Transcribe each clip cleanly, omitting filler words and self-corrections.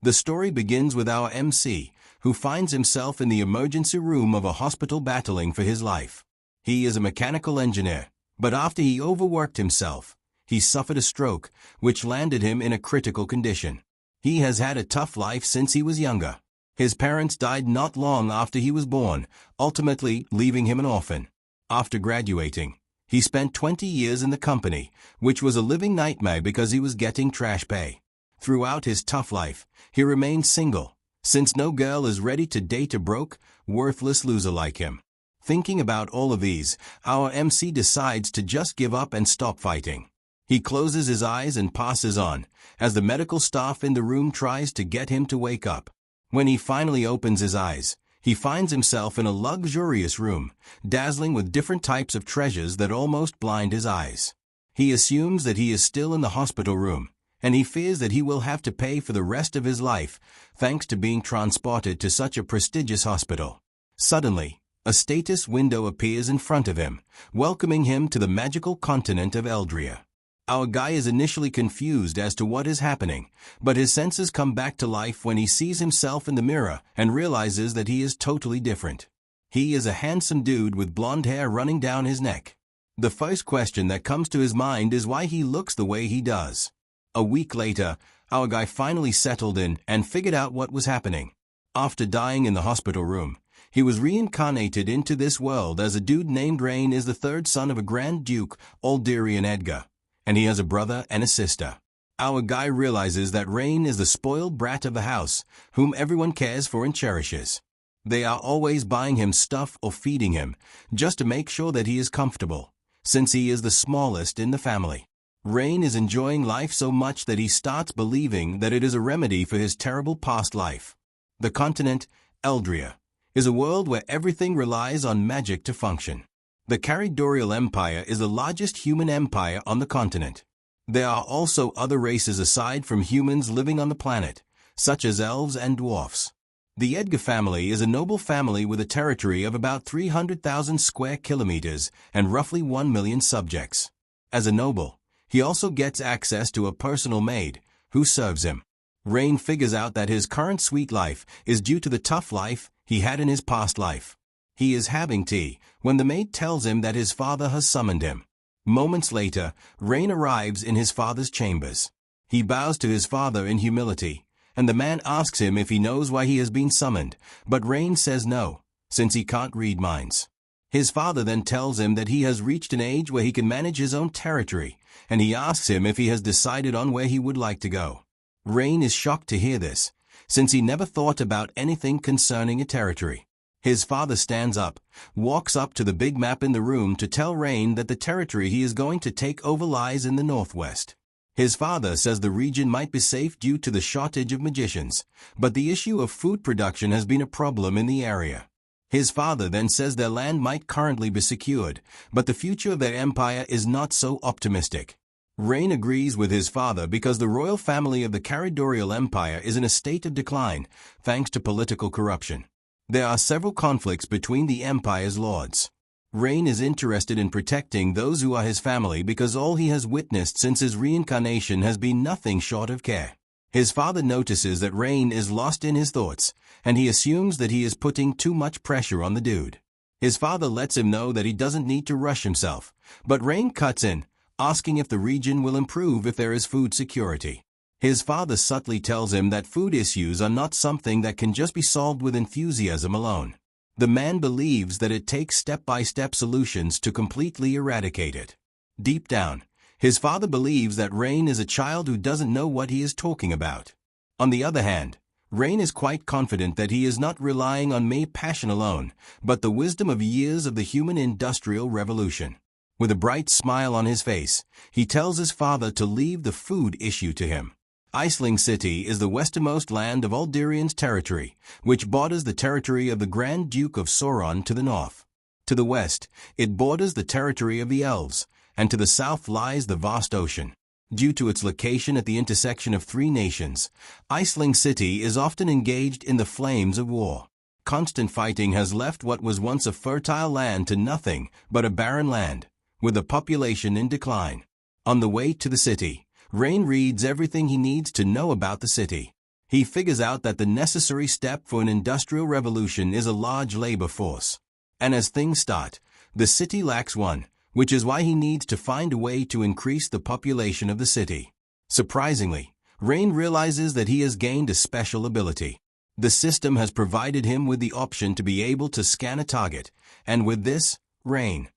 The story begins with our MC, who finds himself in the emergency room of a hospital battling for his life. He is a mechanical engineer, but after he overworked himself, he suffered a stroke, which landed him in a critical condition. He has had a tough life since he was younger. His parents died not long after he was born, ultimately leaving him an orphan. After graduating, he spent 20 years in the company, which was a living nightmare because he was getting trash pay. Throughout his tough life, he remained single, since no girl is ready to date a broke, worthless loser like him. Thinking about all of these, our MC decides to just give up and stop fighting. He closes his eyes and passes on, as the medical staff in the room tries to get him to wake up. When he finally opens his eyes, he finds himself in a luxurious room, dazzling with different types of treasures that almost blind his eyes. He assumes that he is still in the hospital room, and he fears that he will have to pay for the rest of his life, thanks to being transported to such a prestigious hospital. Suddenly, a status window appears in front of him, welcoming him to the magical continent of Eldria. Our guy is initially confused as to what is happening, but his senses come back to life when he sees himself in the mirror and realizes that he is totally different. He is a handsome dude with blonde hair running down his neck. The first question that comes to his mind is why he looks the way he does. A week later, our guy finally settled in and figured out what was happening. After dying in the hospital room, he was reincarnated into this world as a dude named Rain is the third son of a Grand Duke, Alderian Edgar, and he has a brother and a sister. Our guy realizes that Rain is the spoiled brat of the house, whom everyone cares for and cherishes. They are always buying him stuff or feeding him, just to make sure that he is comfortable, since he is the smallest in the family. Rain is enjoying life so much that he starts believing that it is a remedy for his terrible past life. The continent, Eldria, is a world where everything relies on magic to function. The Caridorial Empire is the largest human empire on the continent. There are also other races aside from humans living on the planet, such as elves and dwarfs. The Edgar family is a noble family with a territory of about 300,000 square kilometers and roughly 1 million subjects. As a noble, he also gets access to a personal maid, who serves him. Rain figures out that his current sweet life is due to the tough life he had in his past life. He is having tea when the maid tells him that his father has summoned him. Moments later, Rain arrives in his father's chambers. He bows to his father in humility, and the man asks him if he knows why he has been summoned, but Rain says no, since he can't read minds. His father then tells him that he has reached an age where he can manage his own territory, and he asks him if he has decided on where he would like to go. Rain is shocked to hear this, since he never thought about anything concerning a territory. His father stands up, walks up to the big map in the room to tell Rain that the territory he is going to take over lies in the northwest. His father says the region might be safe due to the shortage of magicians, but the issue of food production has been a problem in the area. His father then says their land might currently be secured, but the future of their empire is not so optimistic. Rain agrees with his father because the royal family of the Caridorial Empire is in a state of decline, thanks to political corruption. There are several conflicts between the empire's lords. Rain is interested in protecting those who are his family because all he has witnessed since his reincarnation has been nothing short of care. His father notices that Rain is lost in his thoughts, and he assumes that he is putting too much pressure on the dude. His father lets him know that he doesn't need to rush himself, but Rain cuts in, asking if the region will improve if there is food security. His father subtly tells him that food issues are not something that can just be solved with enthusiasm alone. The man believes that it takes step-by-step solutions to completely eradicate it. Deep down, his father believes that Rain is a child who doesn't know what he is talking about. On the other hand, Rain is quite confident that he is not relying on mere passion alone, but the wisdom of years of the human industrial revolution. With a bright smile on his face, he tells his father to leave the food issue to him. Iceling City is the westernmost land of Alderian's territory, which borders the territory of the Grand Duke of Sauron to the north. To the west, it borders the territory of the elves, and to the south lies the vast ocean. Due to its location at the intersection of three nations, Iceling City is often engaged in the flames of war. Constant fighting has left what was once a fertile land to nothing but a barren land, with the population in decline. On the way to the city, Rain reads everything he needs to know about the city. He figures out that the necessary step for an industrial revolution is a large labor force. And as things start, the city lacks one, which is why he needs to find a way to increase the population of the city. Surprisingly, Rain realizes that he has gained a special ability. The system has provided him with the option to be able to scan a target, and with this, Rain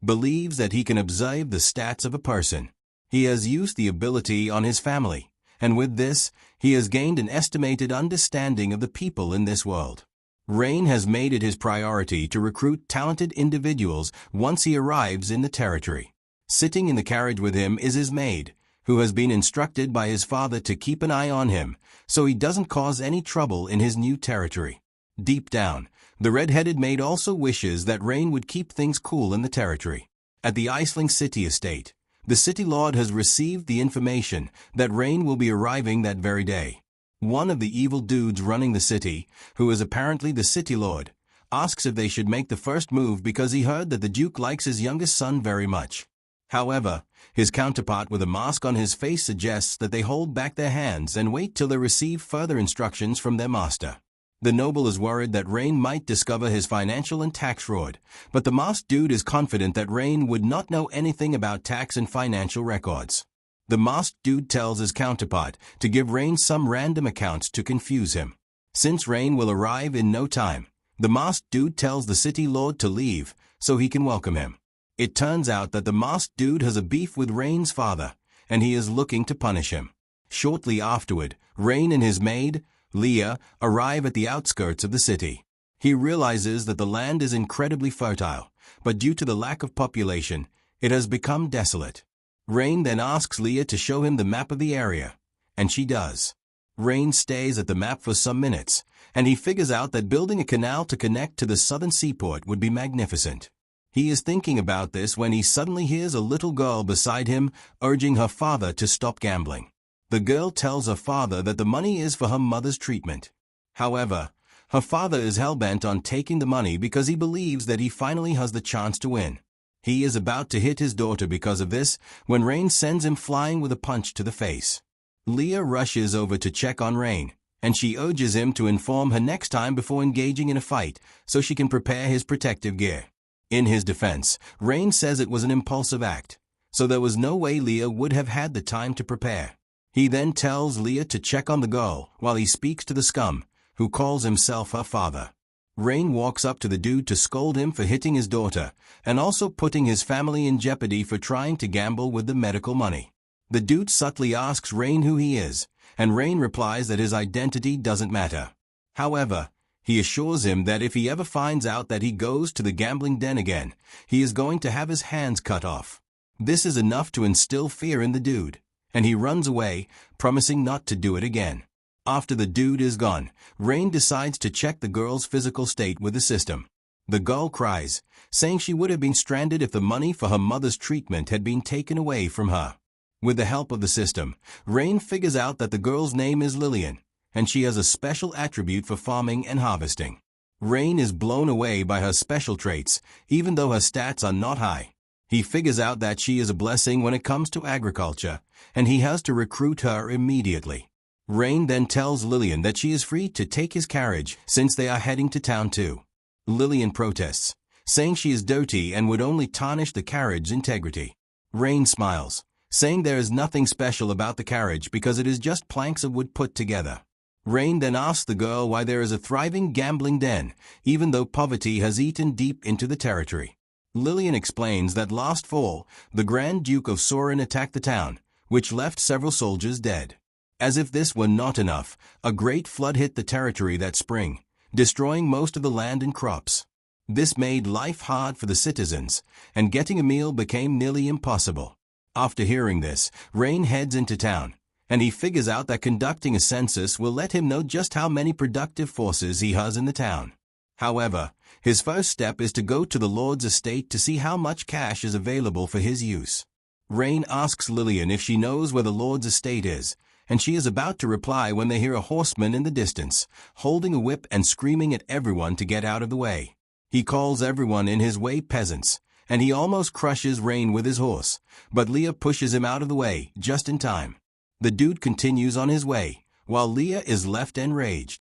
believes that he can observe the stats of a person. He has used the ability on his family, and with this, he has gained an estimated understanding of the people in this world. Rain has made it his priority to recruit talented individuals once he arrives in the territory. Sitting in the carriage with him is his maid, who has been instructed by his father to keep an eye on him, so he doesn't cause any trouble in his new territory. Deep down, the red-headed maid also wishes that Rain would keep things cool in the territory. At the Iceling City estate, the city lord has received the information that Rain will be arriving that very day. One of the evil dudes running the city, who is apparently the city lord, asks if they should make the first move because he heard that the duke likes his youngest son very much. However, his counterpart with a mask on his face suggests that they hold back their hands and wait till they receive further instructions from their master. The noble is worried that Rain might discover his financial and tax fraud, but the masked dude is confident that Rain would not know anything about tax and financial records. The masked dude tells his counterpart to give Rain some random accounts to confuse him. Since Rain will arrive in no time, the masked dude tells the city lord to leave so he can welcome him. It turns out that the masked dude has a beef with Rain's father, and he is looking to punish him. Shortly afterward, Rain and his maid, Leah, arrive at the outskirts of the city. He realizes that the land is incredibly fertile, but due to the lack of population, it has become desolate. Rain then asks Leah to show him the map of the area, and she does. Rain stays at the map for some minutes, and he figures out that building a canal to connect to the southern seaport would be magnificent. He is thinking about this when he suddenly hears a little girl beside him urging her father to stop gambling. The girl tells her father that the money is for her mother's treatment. However, her father is hell-bent on taking the money because he believes that he finally has the chance to win. He is about to hit his daughter because of this when Rain sends him flying with a punch to the face. Leah rushes over to check on Rain, and she urges him to inform her next time before engaging in a fight so she can prepare his protective gear. In his defense, Rain says it was an impulsive act, so there was no way Leah would have had the time to prepare. He then tells Leah to check on the girl while he speaks to the scum, who calls himself her father. Rain walks up to the dude to scold him for hitting his daughter and also putting his family in jeopardy for trying to gamble with the medical money. The dude subtly asks Rain who he is, and Rain replies that his identity doesn't matter. However, he assures him that if he ever finds out that he goes to the gambling den again, he is going to have his hands cut off. This is enough to instill fear in the dude, and he runs away, promising not to do it again. After the dude is gone, Rain decides to check the girl's physical state with the system. The girl cries, saying she would have been stranded if the money for her mother's treatment had been taken away from her. With the help of the system, Rain figures out that the girl's name is Lillian, and she has a special attribute for farming and harvesting. Rain is blown away by her special traits, even though her stats are not high. He figures out that she is a blessing when it comes to agriculture, and he has to recruit her immediately. Rain then tells Lillian that she is free to take his carriage since they are heading to town too. Lillian protests, saying she is dirty and would only tarnish the carriage's integrity. Rain smiles, saying there is nothing special about the carriage because it is just planks of wood put together. Rain then asks the girl why there is a thriving gambling den, even though poverty has eaten deep into the territory. Lillian explains that last fall, the Grand Duke of Sorin attacked the town, which left several soldiers dead. As if this were not enough, a great flood hit the territory that spring, destroying most of the land and crops. This made life hard for the citizens, and getting a meal became nearly impossible. After hearing this, Rain heads into town, and he figures out that conducting a census will let him know just how many productive forces he has in the town. However, his first step is to go to the Lord's estate to see how much cash is available for his use. Rain asks Lillian if she knows where the Lord's estate is, and she is about to reply when they hear a horseman in the distance, holding a whip and screaming at everyone to get out of the way. He calls everyone in his way peasants, and he almost crushes Rain with his horse, but Leah pushes him out of the way just in time. The dude continues on his way, while Leah is left enraged.